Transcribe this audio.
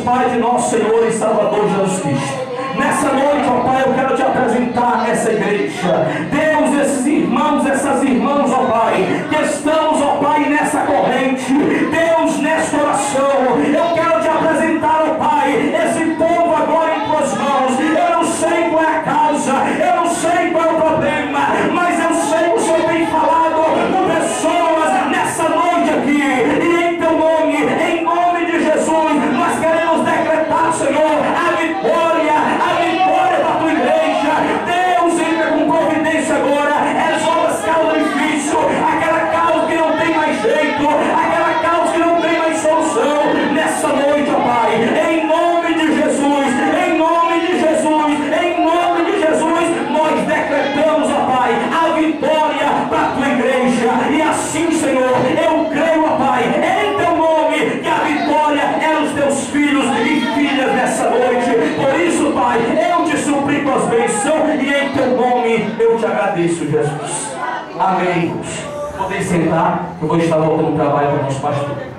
Pai de nosso Senhor e Salvador Jesus Cristo, nessa noite, ó Pai, eu quero te apresentar essa igreja. Deus, esses irmãos, essas irmãs, ó Pai, que estamos, ó Pai, nessa corrente. Deus, nesta oração, eu quero te apresentar, ó Pai, esse povo agora em tuas mãos. Eu não sei qual é a causa, eu não sei qual é o problema, mas eu sei que o Senhor tem falado com pessoas nessa noite aqui. E em teu nome, em nome de Jesus, nós queremos decretar, Senhor, a vitória da tua igreja. Deus, entra com providência agora, resolva essa causa difícil, aquela causa que não tem mais jeito, aquela causa que não tem mais solução, nessa noite, ó Pai, em nome de Jesus, em nome de Jesus, em nome de Jesus, nós decretamos, ó Pai, a vitória para a tua igreja. E assim, Senhor, eu creio, ó Pai, em teu nome, que a vitória é os teus filhos e filhas nessa noite. Por isso, Pai, eu te suplico as bênçãos e em teu nome eu te agradeço, Jesus. Amém. Podem sentar, eu vou estar voltando o trabalho para o nosso pastor.